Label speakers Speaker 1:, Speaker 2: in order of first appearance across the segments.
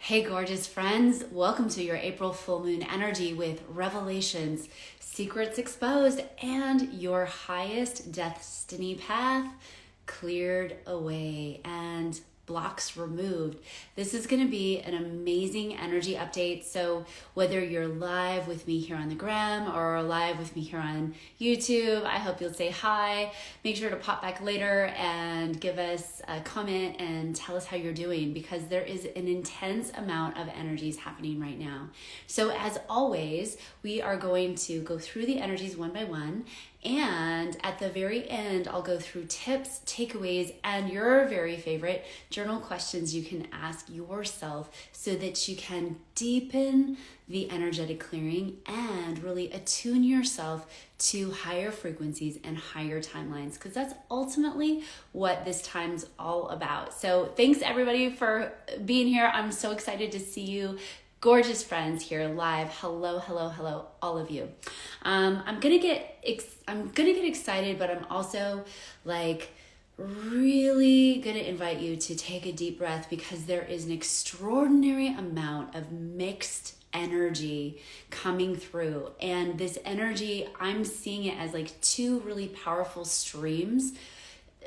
Speaker 1: Hey, gorgeous friends. Welcome to your April full moon energy with revelations, secrets exposed, and your highest destiny path cleared away and blocks removed. This is going to be an amazing energy update. So whether you're live with me here on the gram or live with me here on YouTube, I hope you'll say hi. Make sure to pop back later and give us a comment and tell us how you're doing, because there is an intense amount of energies happening right now. So as always, we are going to go through the energies one by one. And at the very end, I'll go through tips, takeaways, and your very favorite journal questions you can ask yourself so that you can deepen the energetic clearing and really attune yourself to higher frequencies and higher timelines, because that's ultimately what this time's all about. So thanks everybody for being here. I'm so excited to see you. Gorgeous friends here live. Hello, hello, hello, all of you. I'm gonna get excited, but I'm also really gonna invite you to take a deep breath, because there is an extraordinary amount of mixed energy coming through. And this energy, I'm seeing it as two really powerful streams,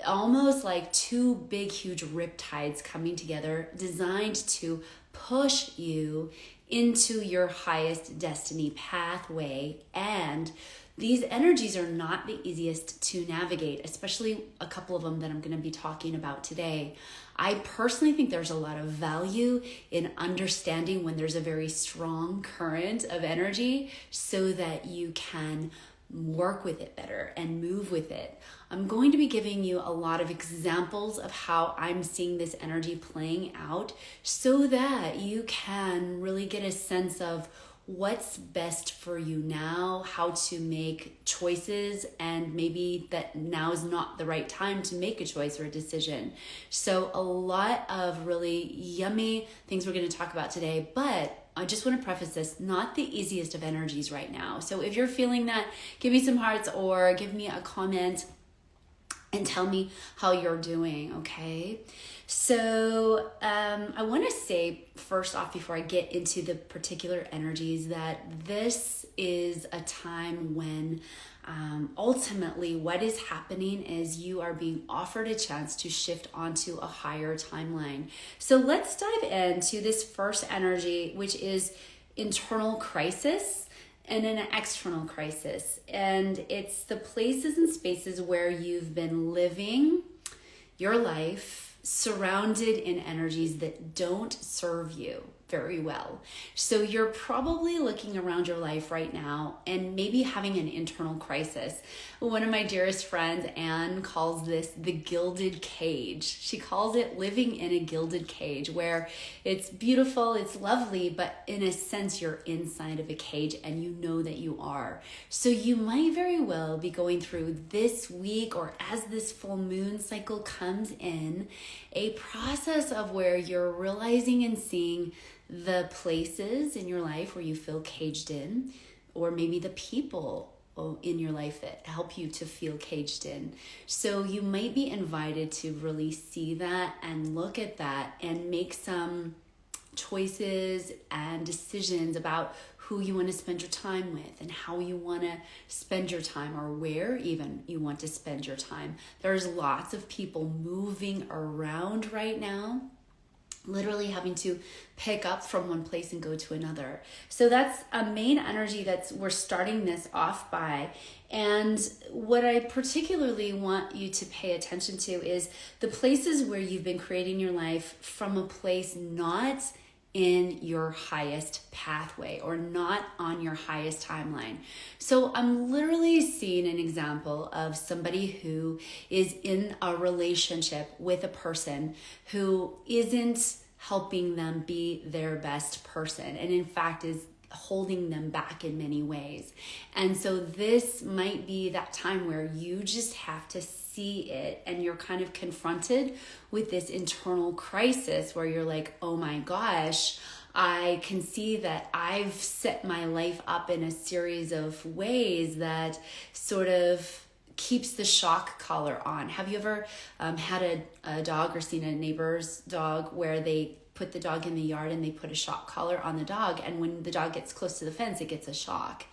Speaker 1: almost like two big, huge riptides coming together, designed to push you into your highest destiny pathway. And these energies are not the easiest to navigate, especially a couple of them that I'm going to be talking about today. I personally think there's a lot of value in understanding when there's a very strong current of energy so that you can work with it better and move with it. I'm going to be giving you a lot of examples of how I'm seeing this energy playing out so that you can really get a sense of what's best for you now, how to make choices, and maybe that now is not the right time to make a choice or a decision. So a lot of really yummy things we're going to talk about today, but I just want to preface this, not the easiest of energies right now. So if you're feeling that, give me some hearts or give me a comment and tell me how you're doing, okay? So I want to say first off, before I get into the particular energies, that this is a time when ultimately what is happening is you are being offered a chance to shift onto a higher timeline. So let's dive into this first energy, which is internal crisis and an external crisis. And it's the places and spaces where you've been living your life surrounded in energies that don't serve you very well. So you're probably looking around your life right now and maybe having an internal crisis. One of my dearest friends, Anne, calls this the gilded cage. She calls it living in a gilded cage, where it's beautiful, it's lovely, but in a sense you're inside of a cage and you know that you are. So you might very well be going through this week, or as this full moon cycle comes in, a process of where you're realizing and seeing the places in your life where you feel caged in, or maybe the people in your life that help you to feel caged in. So you might be invited to really see that and look at that and make some choices and decisions about who you want to spend your time with and how you want to spend your time, or where even you want to spend your time. There's lots of people moving around right now, literally having to pick up from one place and go to another. So that's a main energy that we're starting this off by. And what I particularly want you to pay attention to is the places where you've been creating your life from a place not in your highest pathway or not on your highest timeline. So I'm literally seeing an example of somebody who is in a relationship with a person who isn't helping them be their best person, and in fact is holding them back in many ways. And so this might be that time where you just have to see it, and you're kind of confronted with this internal crisis where you're like, oh my gosh, I can see that I've set my life up in a series of ways that sort of keeps the shock collar on. Have you ever had a dog or seen a neighbor's dog where they put the dog in the yard and they put a shock collar on the dog, and when the dog gets close to the fence, it gets a shock.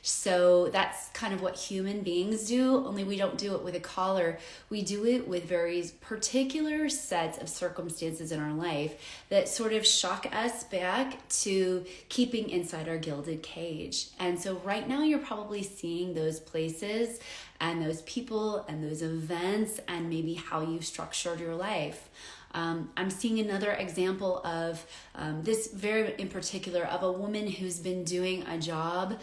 Speaker 1: So that's kind of what human beings do, only we don't do it with a collar. We do it with very particular sets of circumstances in our life that sort of shock us back to keeping inside our gilded cage. And so right now you're probably seeing those places and those people and those events and maybe how you've structured your life. I'm seeing another example of this very in particular of a woman who's been doing a job.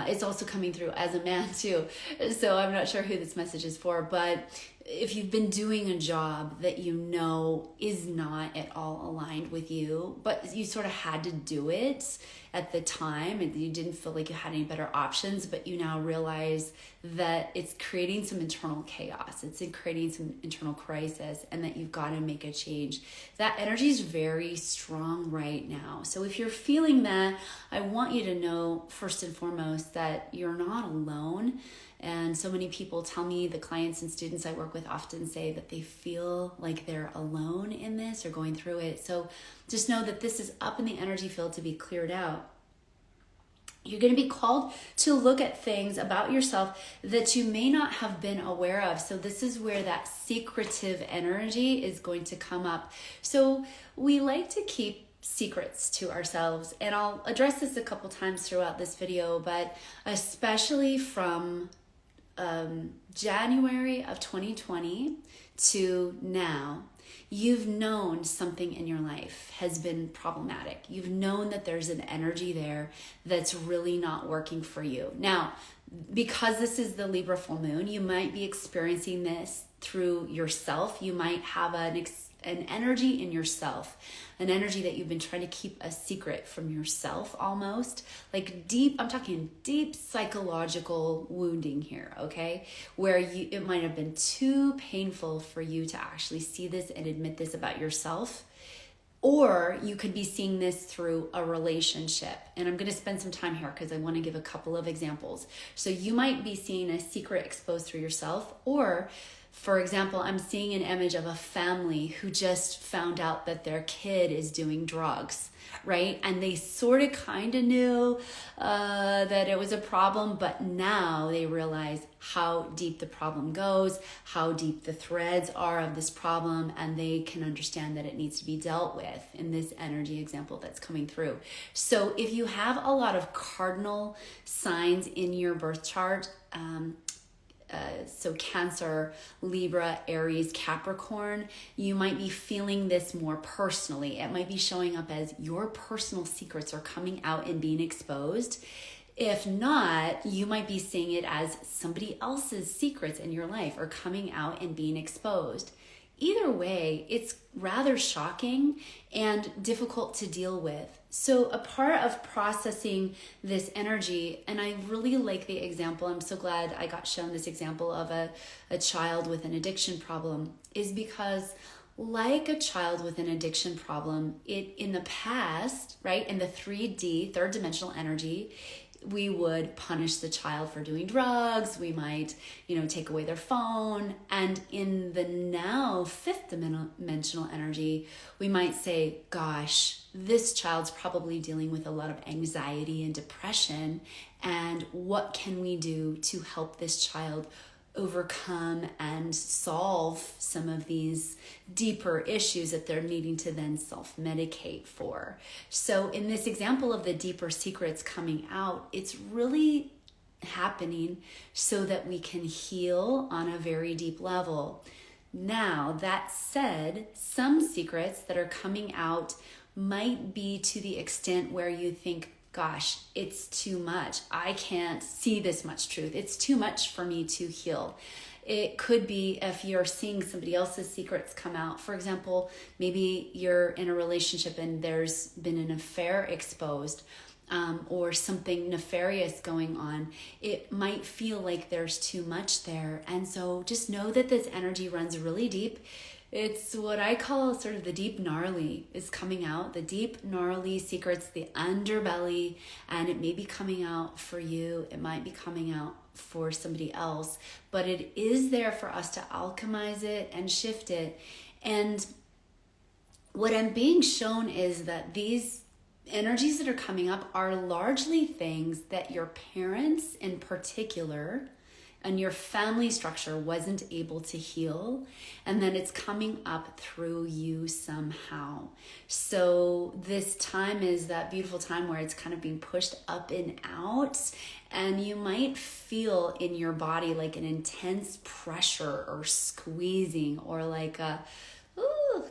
Speaker 1: It's also coming through as a man too. So I'm not sure who this message is for, but if you've been doing a job that you know is not at all aligned with you, but you sort of had to do it at the time and you didn't feel like you had any better options, but you now realize that it's creating some internal chaos, it's creating some internal crisis, and that you've got to make a change. That energy is very strong right now. So if you're feeling that, I want you to know first and foremost that you're not alone. And so many people tell me, the clients and students I work with often say that they feel like they're alone in this or going through it. So just know that this is up in the energy field to be cleared out. You're going to be called to look at things about yourself that you may not have been aware of. So this is where that secretive energy is going to come up. So we like to keep secrets to ourselves, and I'll address this a couple times throughout this video, but especially from January of 2020 to now, you've known something in your life has been problematic. You've known that there's an energy there that's really not working for you. Now, because this is the Libra full moon, you might be experiencing this through yourself. You might have an energy in yourself, an energy that you've been trying to keep a secret from yourself, almost like deep, I'm talking deep psychological wounding here, okay? Where it might have been too painful for you to actually see this and admit this about yourself. Or you could be seeing this through a relationship. And I'm going to spend some time here because I want to give a couple of examples. So you might be seeing a secret exposed through yourself, or for example, I'm seeing an image of a family who just found out that their kid is doing drugs, right? And they sort of kind of knew that it was a problem, but now they realize how deep the problem goes, how deep the threads are of this problem, and they can understand that it needs to be dealt with in this energy example that's coming through. So if you have a lot of cardinal signs in your birth chart, so Cancer, Libra, Aries, Capricorn, you might be feeling this more personally. It might be showing up as your personal secrets are coming out and being exposed. If not, you might be seeing it as somebody else's secrets in your life are coming out and being exposed. Either way, it's rather shocking and difficult to deal with. So a part of processing this energy, and I really like the example, I'm so glad I got shown this example of a child with an addiction problem, is because like a child with an addiction problem, it in the past, right, in the 3D, third dimensional energy, we would punish the child for doing drugs. We might, take away their phone. And in the now fifth dimensional energy, we might say, gosh, this child's probably dealing with a lot of anxiety and depression. And what can we do to help this child overcome and solve some of these deeper issues that they're needing to then self-medicate for. So in this example of the deeper secrets coming out, it's really happening so that we can heal on a very deep level. Now, that said, some secrets that are coming out might be to the extent where you think, gosh, it's too much. I can't see this much truth. It's too much for me to heal. It could be if you're seeing somebody else's secrets come out. For example, maybe you're in a relationship and there's been an affair exposed, or something nefarious going on. It might feel like there's too much there. And so just know that this energy runs really deep. It's what I call sort of the deep gnarly is coming out, the deep gnarly secrets, the underbelly, and it may be coming out for you. It might be coming out for somebody else, but it is there for us to alchemize it and shift it. And what I'm being shown is that these energies that are coming up are largely things that your parents in particular and your family structure wasn't able to heal, and then it's coming up through you somehow. So this time is that beautiful time where it's kind of being pushed up and out, and you might feel in your body like an intense pressure or squeezing, or like a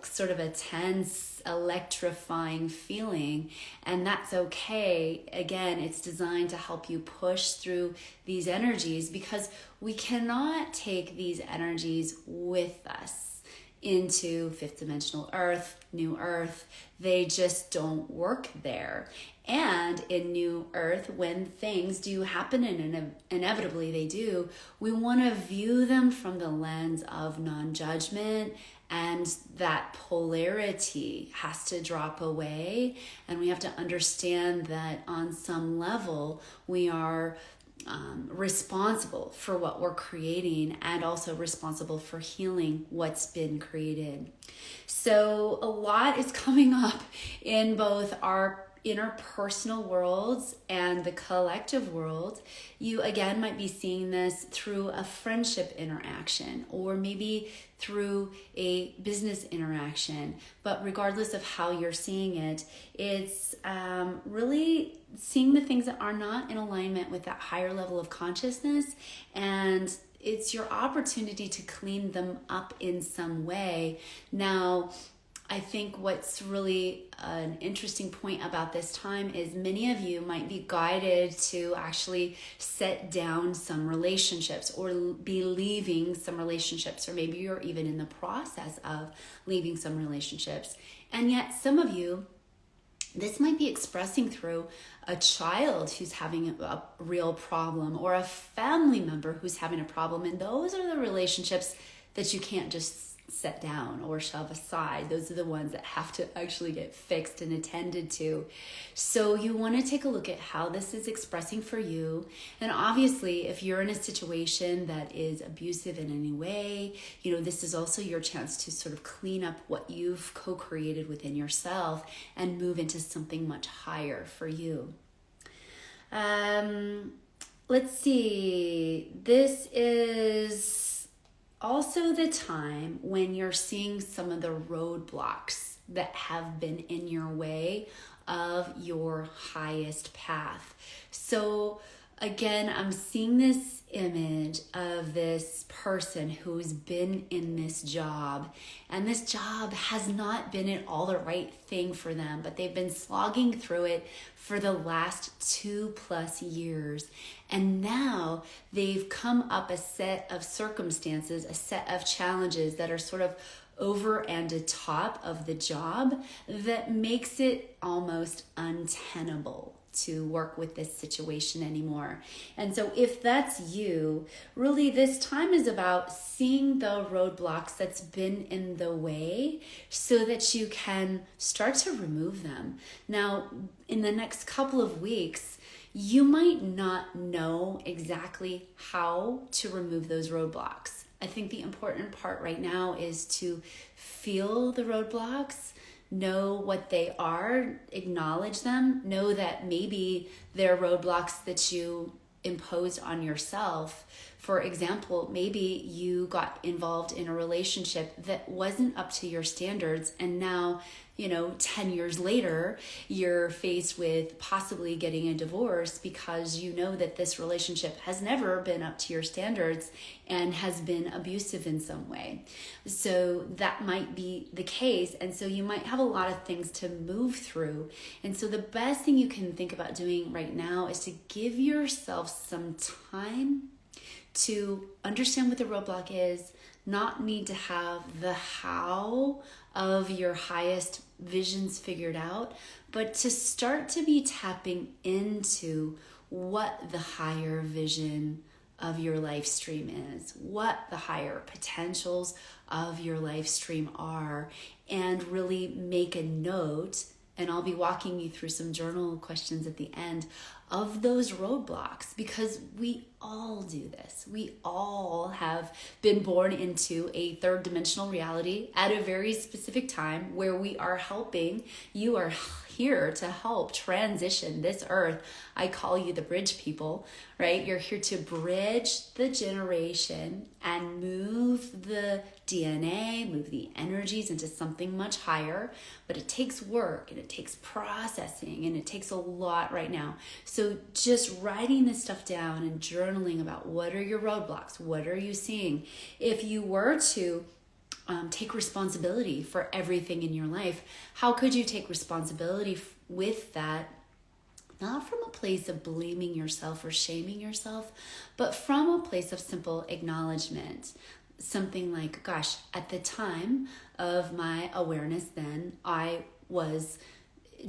Speaker 1: sort of a tense, electrifying feeling, and that's okay. Again, it's designed to help you push through these energies, because we cannot take these energies with us into fifth dimensional earth, new earth. They just don't work there. And in new earth, when things do happen, and inevitably they do, we want to view them from the lens of non-judgment, and that polarity has to drop away. And we have to understand that on some level, we are responsible for what we're creating, and also responsible for healing what's been created. So a lot is coming up in both our interpersonal worlds and the collective world. You again might be seeing this through a friendship interaction, or maybe through a business interaction. But regardless of how you're seeing it, it's really seeing the things that are not in alignment with that higher level of consciousness, and it's your opportunity to clean them up in some way. Now, I think what's really an interesting point about this time is many of you might be guided to actually set down some relationships, or be leaving some relationships, or maybe you're even in the process of leaving some relationships. And yet some of you, this might be expressing through a child who's having a real problem, or a family member who's having a problem. And those are the relationships that you can't just set down or shove aside. Those are the ones that have to actually get fixed and attended to. So you want to take a look at how this is expressing for you. And obviously, if you're in a situation that is abusive in any way, this is also your chance to sort of clean up what you've co-created within yourself and move into something much higher for you. Let's see. This is also the time when you're seeing some of the roadblocks that have been in your way of your highest path. So again, I'm seeing this image of this person who's been in this job, and this job has not been at all the right thing for them, but they've been slogging through it for the last 2+ years. And now they've come up a set of circumstances, a set of challenges that are sort of over and atop of the job that makes it almost untenable to work with this situation anymore. And so if that's you, really this time is about seeing the roadblocks that's been in the way, so that you can start to remove them. Now, in the next couple of weeks, you might not know exactly how to remove those roadblocks. I think the important part right now is to feel the roadblocks, know what they are, acknowledge them, know that maybe they're roadblocks that you imposed on yourself. For example, maybe you got involved in a relationship that wasn't up to your standards, and now 10 years later, you're faced with possibly getting a divorce because you know that this relationship has never been up to your standards and has been abusive in some way. So that might be the case. And so you might have a lot of things to move through. And so the best thing you can think about doing right now is to give yourself some time to understand what the roadblock is, not need to have the how of your highest visions figured out, but to start to be tapping into what the higher vision of your life stream is, what the higher potentials of your life stream are, and really make a note And I'll be walking you through some journal questions at the end of those roadblocks, because we all do this. We all have been born into a third dimensional reality at a very specific time where we are helping. You are here to help transition this earth. I call you the bridge people, right? You're here to bridge the generation and move the DNA, move the energies into something much higher. But it takes work and it takes processing and it takes a lot right now. So just writing this stuff down and journaling about what are your roadblocks, what are you seeing? If you were to take responsibility for everything in your life, how could you take responsibility with that? Not from a place of blaming yourself or shaming yourself, but from a place of simple acknowledgement. Something like, gosh, at the time of my awareness then, I was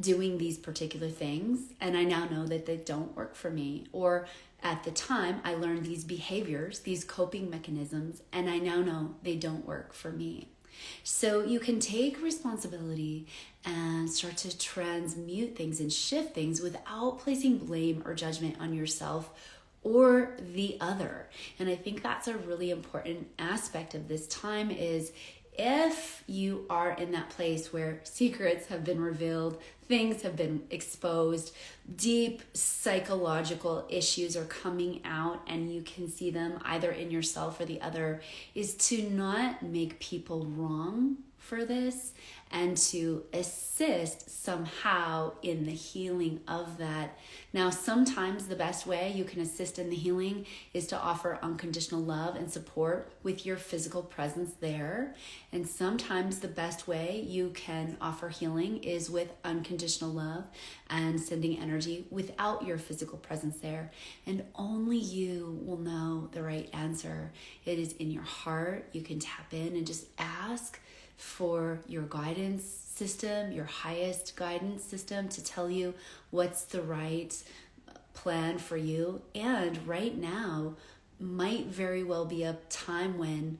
Speaker 1: doing these particular things and I now know that they don't work for me. Or at the time I learned these behaviors, these coping mechanisms, and I now know they don't work for me. So you can take responsibility and start to transmute things and shift things without placing blame or judgment on yourself or the other. And I think that's a really important aspect of this time is if you are in that place where secrets have been revealed, things have been exposed, deep psychological issues are coming out and you can see them either in yourself or the other, is to not make people wrong for this and to assist somehow in the healing of that. Now, sometimes the best way you can assist in the healing is to offer unconditional love and support with your physical presence there. And sometimes the best way you can offer healing is with unconditional love and sending energy without your physical presence there. And only you will know the right answer. It is in your heart. You can tap in and just ask for your guidance system, your highest guidance system, to tell you what's the right plan for you. And right now might very well be a time when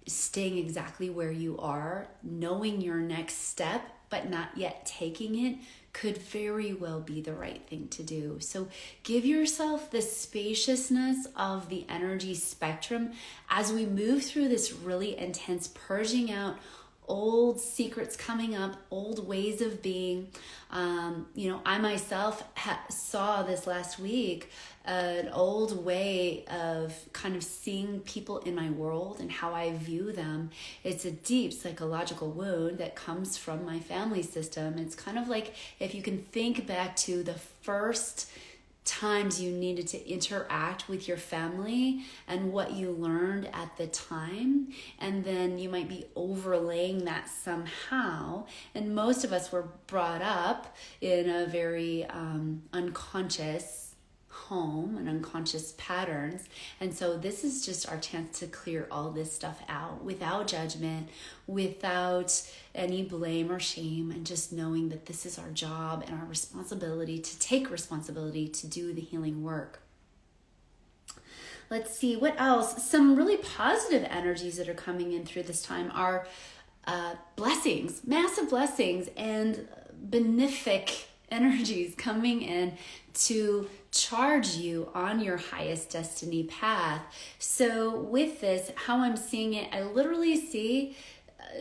Speaker 1: staying exactly where you are, knowing your next step, but not yet taking it, could very well be the right thing to do. So give yourself the spaciousness of the energy spectrum as we move through this really intense purging out old secrets coming up, old ways of being. I myself saw this last week, an old way of kind of seeing people in my world and how I view them. It's a deep psychological wound that comes from my family system. It's kind of like if you can think back to the first times you needed to interact with your family and what you learned at the time, and then you might be overlaying that somehow. And most of us were brought up in a very unconscious home and unconscious patterns, and so this is just our chance to clear all this stuff out without judgment, without any blame or shame, and just knowing that this is our job and our responsibility to take responsibility to do the healing work. Let's see what else. Some really positive energies that are coming in through this time are blessings, massive blessings, and benefic energies coming in to charge you on your highest destiny path. So with this, how I'm seeing it, I literally see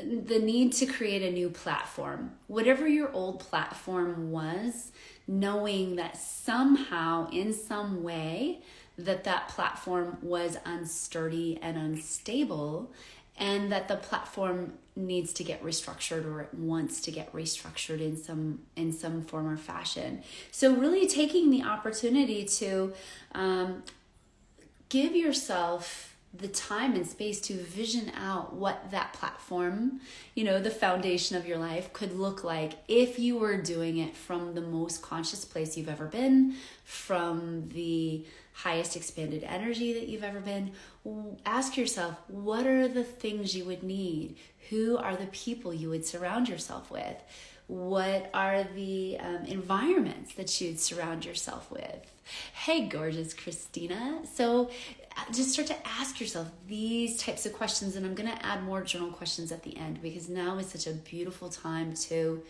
Speaker 1: the need to create a new platform. Whatever your old platform was, knowing that somehow, in some way, that platform was unsturdy and unstable, and that the platform needs to get restructured, or it wants to get restructured in some form or fashion. So really taking the opportunity to give yourself the time and space to vision out what that platform, the foundation of your life could look like if you were doing it from the most conscious place you've ever been, from the highest expanded energy that you've ever been. Ask yourself, what are the things you would need? Who are the people you would surround yourself with? What are the environments that you'd surround yourself with? Hey, gorgeous Christina. So just start to ask yourself these types of questions, and I'm going to add more journal questions at the end, because now is such a beautiful time to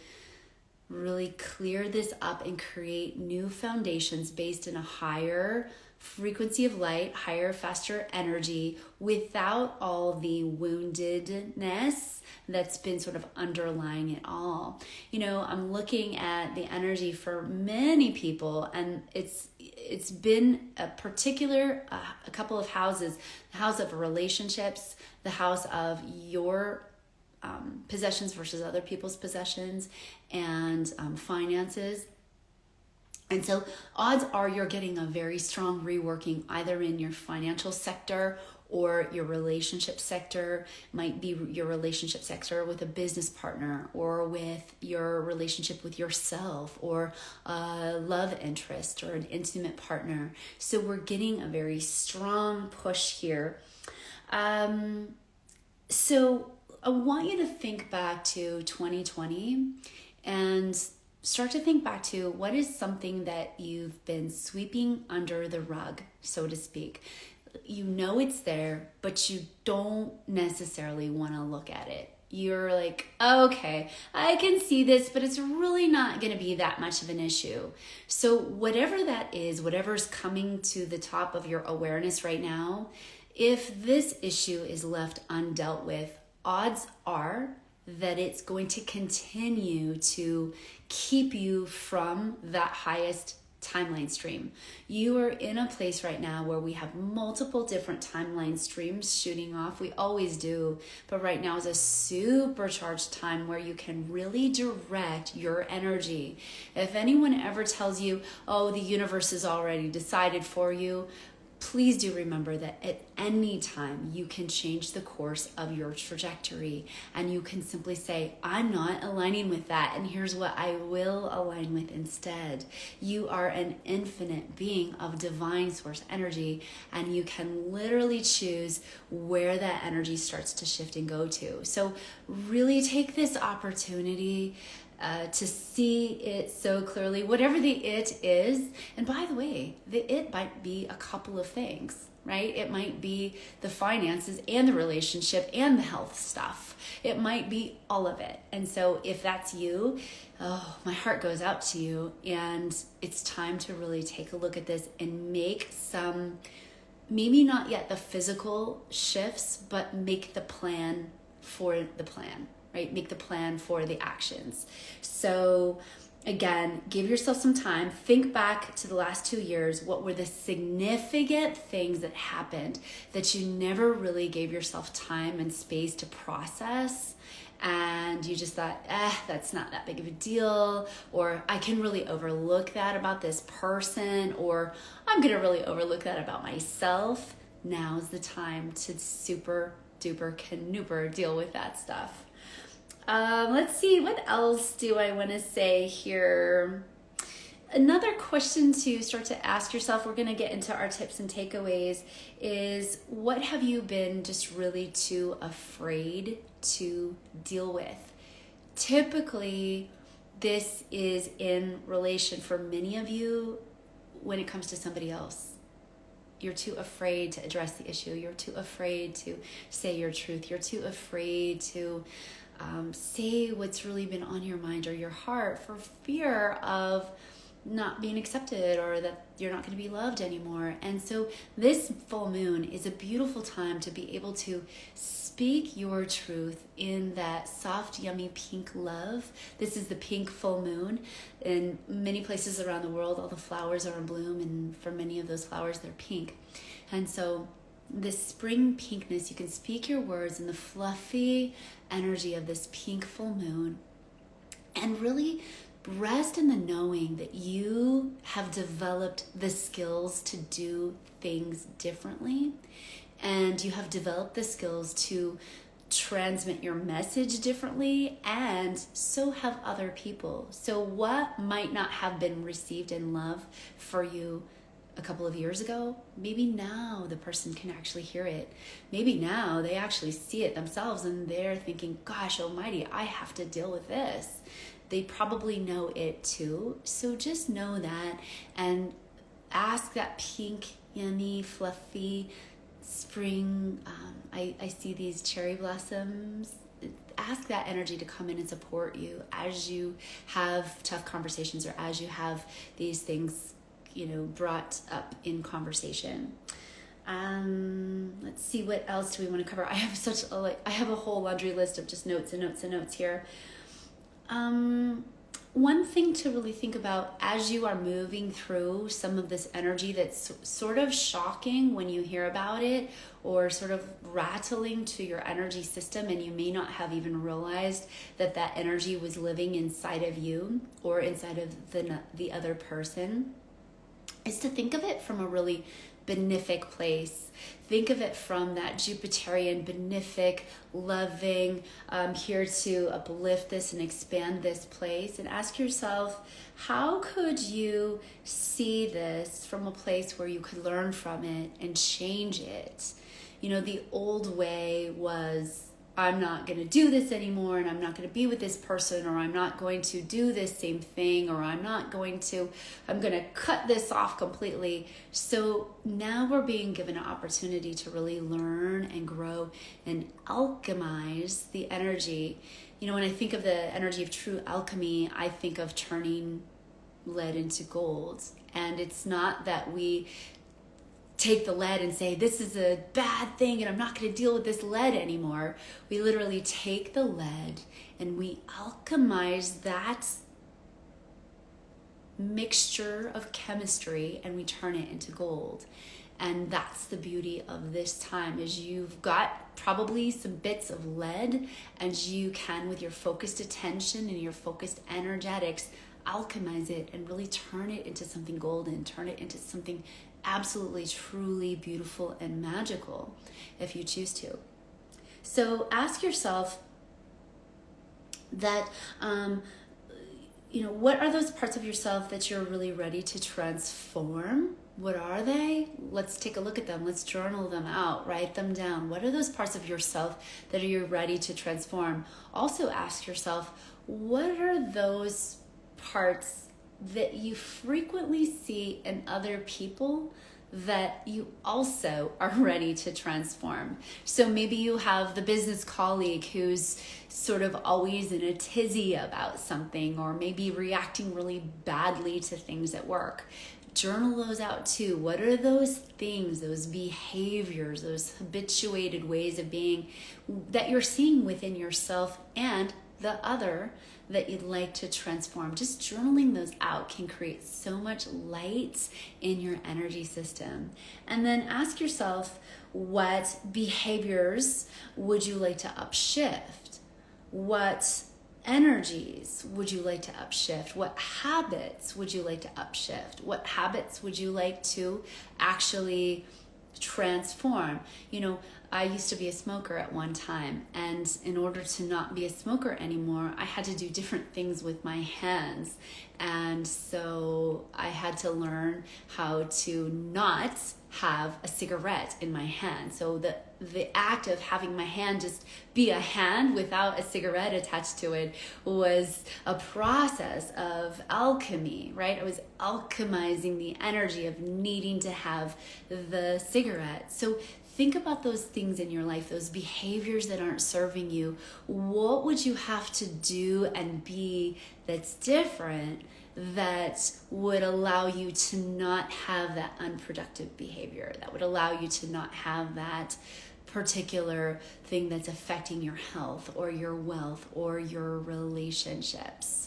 Speaker 1: really clear this up and create new foundations based in a higher frequency of light, higher, faster energy, without all the woundedness that's been sort of underlying it all. You know, I'm looking at the energy for many people, and it's been a particular a couple of houses: the house of relationships, the house of your possessions versus other people's possessions, and finances. And so odds are you're getting a very strong reworking either in your financial sector or your relationship sector. Might be your relationship sector with a business partner, or with your relationship with yourself, or a love interest or an intimate partner. So we're getting a very strong push here. So I want you to think back to 2020 and start to think back to what is something that you've been sweeping under the rug, so to speak. You know it's there, but you don't necessarily want to look at it. You're like, okay, I can see this, but it's really not going to be that much of an issue. So whatever that is, whatever's coming to the top of your awareness right now, if this issue is left undealt with, odds are that it's going to continue to keep you from that highest timeline stream. You are in a place right now where we have multiple different timeline streams shooting off. We always do, but right now is a supercharged time where you can really direct your energy. If anyone ever tells you, oh, the universe is already decided for you, please do remember that at any time you can change the course of your trajectory, and you can simply say, I'm not aligning with that, and here's what I will align with instead. You are an infinite being of divine source energy, and you can literally choose where that energy starts to shift and go to. So really take this opportunity to see it so clearly, whatever the it is. And by the way, the it might be a couple of things, right? It might be the finances and the relationship and the health stuff. It might be all of it. And so if that's you, oh, my heart goes out to you. And it's time to really take a look at this and make some, maybe not yet the physical shifts, but make the plan for the plan. Right? Make the plan for the actions. So again, give yourself some time. Think back to the last 2 years. What were the significant things that happened that you never really gave yourself time and space to process? And you just thought, that's not that big of a deal, or I can really overlook that about this person, or I'm going to really overlook that about myself. Now's the time to super duper canooper deal with that stuff. Let's see, what else do I want to say here? Another question to start to ask yourself, we're going to get into our tips and takeaways, is what have you been just really too afraid to deal with? Typically, this is in relation for many of you when it comes to somebody else. You're too afraid to address the issue. You're too afraid to say your truth. You're too afraid to say what's really been on your mind or your heart for fear of not being accepted, or that you're not going to be loved anymore. And so this full moon is a beautiful time to be able to speak your truth in that soft, yummy pink love. This is the pink full moon. In many places around the world, all the flowers are in bloom, and for many of those flowers, they're pink. And so this spring pinkness, you can speak your words in the fluffy energy of this pink full moon, and really rest in the knowing that you have developed the skills to do things differently, and you have developed the skills to transmit your message differently, and so have other people. So what might not have been received in love for you a couple of years ago, maybe now the person can actually hear it. Maybe now they actually see it themselves and they're thinking, gosh almighty, I have to deal with this. They probably know it too. So just know that, and ask that pink, yummy, fluffy spring. I see these cherry blossoms ask that energy to come in and support you as you have tough conversations or as you have these things, brought up in conversation. Let's see, what else do we want to cover? I have a whole laundry list of just notes and notes and notes here. One thing to really think about as you are moving through some of this energy that's sort of shocking when you hear about it, or sort of rattling to your energy system, and you may not have even realized that energy was living inside of you or inside of the other person, is to think of it from a really benefic place. Think of it from that Jupiterian, benefic, loving, here to uplift this and expand this place. And ask yourself, how could you see this from a place where you could learn from it and change it? The old way was, I'm not going to do this anymore, and I'm not going to be with this person, or I'm not going to do this same thing, or I'm going to cut this off completely. So now we're being given an opportunity to really learn and grow and alchemize the energy. When I think of the energy of true alchemy, I think of turning lead into gold. And it's not that we take the lead and say, this is a bad thing and I'm not going to deal with this lead anymore. We literally take the lead and we alchemize that mixture of chemistry and we turn it into gold. And that's the beauty of this time, is you've got probably some bits of lead, and you can, with your focused attention and your focused energetics, alchemize it and really turn it into something golden, turn it into something absolutely, truly beautiful and magical if you choose to. So ask yourself that, what are those parts of yourself that you're really ready to transform? What are they? Let's take a look at them. Let's journal them out, write them down. What are those parts of yourself that you're ready to transform? Also ask yourself, what are those parts that you frequently see in other people that you also are ready to transform? So maybe you have the business colleague who's sort of always in a tizzy about something, or maybe reacting really badly to things at work. Journal those out too. What are those things, those behaviors, those habituated ways of being that you're seeing within yourself and the other that you'd like to transform? Just journaling those out can create so much light in your energy system. And then ask yourself, what behaviors would you like to upshift? What energies would you like to upshift? What habits would you like to upshift? What habits would you like to actually transform? I used to be a smoker at one time, and in order to not be a smoker anymore, I had to do different things with my hands. And so I had to learn how to not have a cigarette in my hand. So the act of having my hand just be a hand without a cigarette attached to it was a process of alchemy, right? I was alchemizing the energy of needing to have the cigarette. So think about those things in your life, those behaviors that aren't serving you. What would you have to do and be that's different, that would allow you to not have that unproductive behavior, that would allow you to not have that particular thing that's affecting your health or your wealth or your relationships?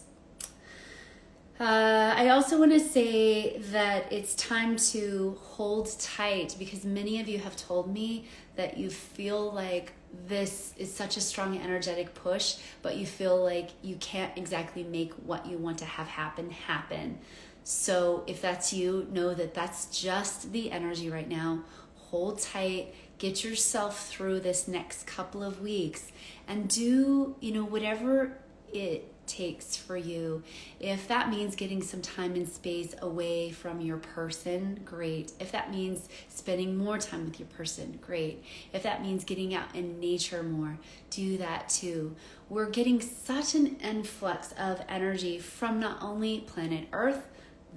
Speaker 1: I also want to say that it's time to hold tight, because many of you have told me that you feel like this is such a strong energetic push, but you feel like you can't exactly make what you want to have happen. So if that's you, know that that's just the energy right now. Hold tight, get yourself through this next couple of weeks, and do, whatever it takes for you. If that means getting some time and space away from your person, great. If that means spending more time with your person, great. If that means getting out in nature more, do that too. We're getting such an influx of energy from not only planet Earth,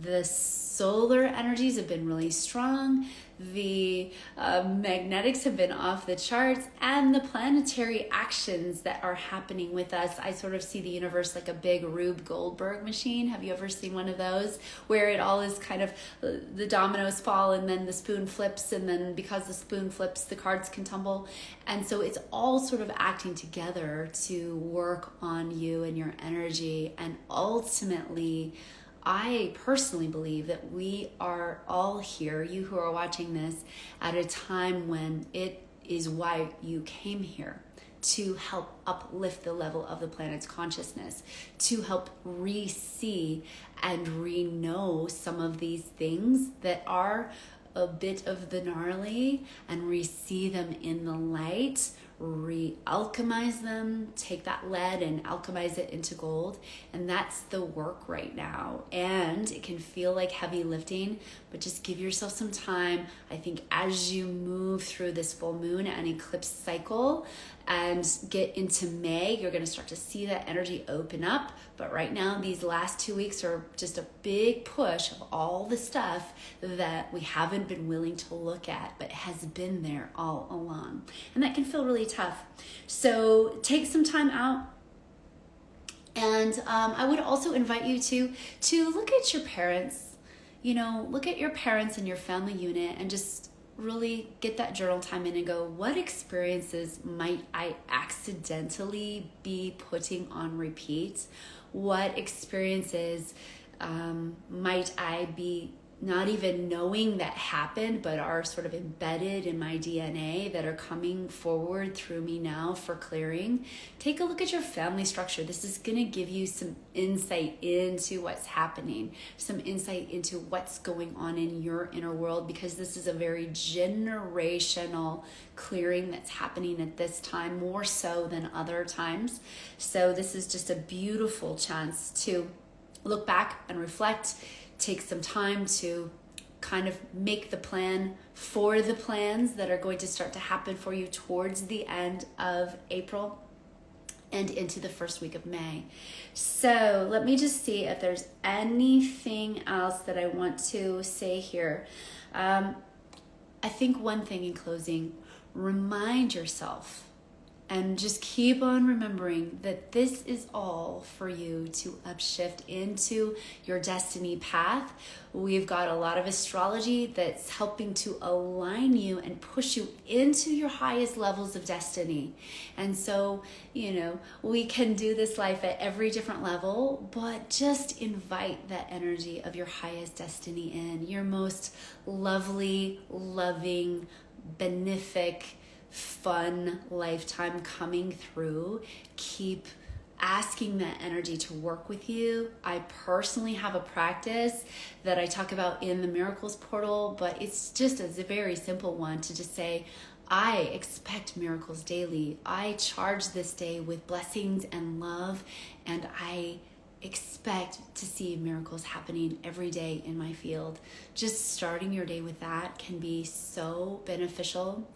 Speaker 1: The solar energies have been really strong. The magnetics have been off the charts, and the planetary actions that are happening with us. I sort of see the universe like a big Rube Goldberg machine. Have you ever seen one of those where it all is kind of the dominoes fall and then the spoon flips, and then because the spoon flips, the cards can tumble? And so it's all sort of acting together to work on you and your energy. And ultimately, I personally believe that we are all here, you who are watching this, at a time when it is why you came here, to help uplift the level of the planet's consciousness, to help re-see and re-know some of these things that are a bit of the gnarly, and re-see them in the light, re-alchemize them, take that lead and alchemize it into gold. And that's the work right now. And it can feel like heavy lifting, but just give yourself some time. I think as you move through this full moon and eclipse cycle and get into May, you're going to start to see that energy open up. But right now, these last 2 weeks are just a big push of all the stuff that we haven't been willing to look at, but has been there all along. And that can feel really tough. So take some time out. And I would also invite you to look at your parents, look at your parents and your family unit, and just really get that journal time in and go, what experiences might I accidentally be putting on repeat? What experiences might I be not even knowing that happened, but are sort of embedded in my DNA that are coming forward through me now for clearing? Take a look at your family structure. This is going to give you some insight into what's happening, some insight into what's going on in your inner world, because this is a very generational clearing that's happening at this time, more so than other times. So this is just a beautiful chance to look back and reflect. Take some time to kind of make the plan for the plans that are going to start to happen for you towards the end of April and into the first week of May. So let me just see if there's anything else that I want to say here. I think one thing in closing, remind yourself and just keep on remembering that this is all for you to upshift into your destiny path. We've got a lot of astrology that's helping to align you and push you into your highest levels of destiny. And so, we can do this life at every different level, but just invite that energy of your highest destiny in, your most lovely, loving, benefic, fun lifetime coming through. Keep asking that energy to work with you. I personally have a practice that I talk about in the Miracles Portal, but it's just a very simple one to just say, I expect miracles daily. I charge this day with blessings and love, and I expect to see miracles happening every day in my field. Just starting your day with that can be so beneficial.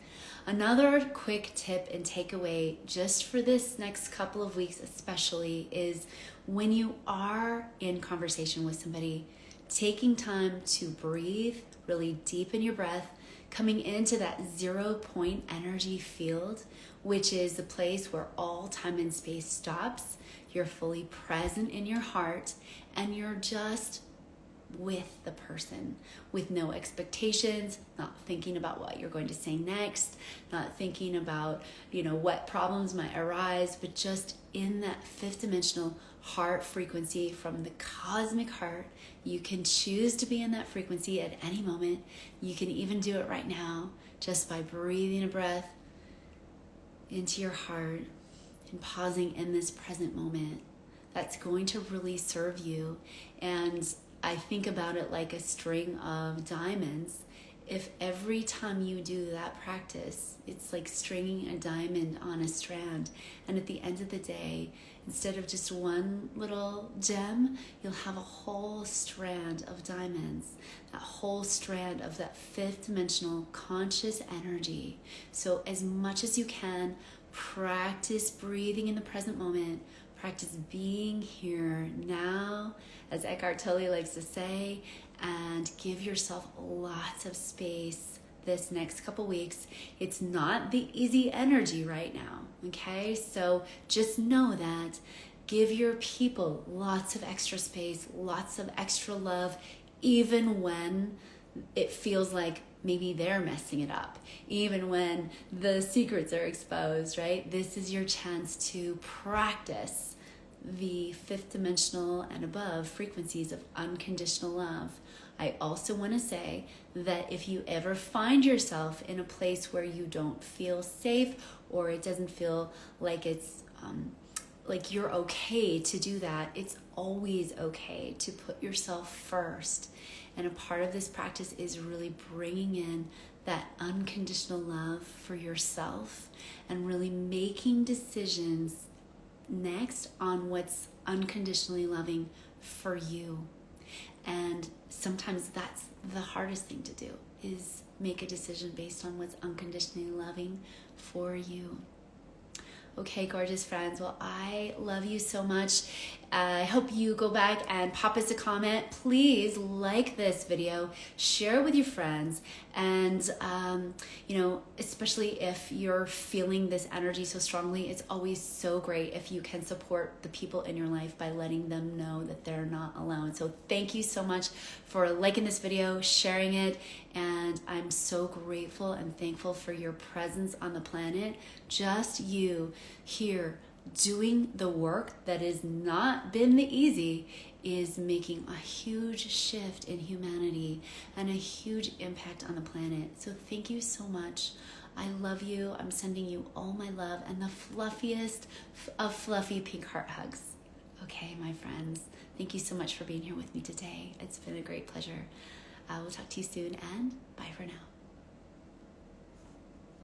Speaker 1: Another quick tip and takeaway just for this next couple of weeks especially is when you are in conversation with somebody, taking time to breathe, really deepen your breath, coming into that 0 point energy field, which is the place where all time and space stops. You're fully present in your heart, and you're just with the person, with no expectations, not thinking about what you're going to say next, not thinking about, what problems might arise, but just in that fifth dimensional heart frequency from the cosmic heart. You can choose to be in that frequency at any moment. You can even do it right now just by breathing a breath into your heart and pausing in this present moment. That's going to really serve you. And I think about it like a string of diamonds. If every time you do that practice, it's like stringing a diamond on a strand. And at the end of the day, instead of just one little gem, you'll have a whole strand of diamonds, that whole strand of that fifth dimensional conscious energy. So as much as you can, practice breathing in the present moment, Practice being here now, as Eckhart Tolle likes to say, and give yourself lots of space this next couple weeks. It's not the easy energy right now, okay? So just know that. Give your people lots of extra space, lots of extra love, even when it feels like maybe they're messing it up, even when the secrets are exposed, right? This is your chance to practice the fifth dimensional and above frequencies of unconditional love. I also want to say that if you ever find yourself in a place where you don't feel safe, or it doesn't feel like it's like you're okay to do that, it's always okay to put yourself first. And a part of this practice is really bringing in that unconditional love for yourself and really making decisions next on what's unconditionally loving for you. And sometimes that's the hardest thing to do, is make a decision based on what's unconditionally loving for you. Okay, gorgeous friends. Well, I love you so much. I hope you go back and pop us a comment. Please like this video, share it with your friends, and especially if you're feeling this energy so strongly, it's always so great if you can support the people in your life by letting them know that they're not alone. So thank you so much for liking this video, sharing it, and I'm so grateful and thankful for your presence on the planet. Just you here doing the work that has not been the easy is making a huge shift in humanity and a huge impact on the planet. So thank you so much. I love you. I'm sending you all my love and the fluffiest of fluffy pink heart hugs. Okay, my friends, thank you so much for being here with me today. It's been a great pleasure. I will talk to you soon, and bye for now.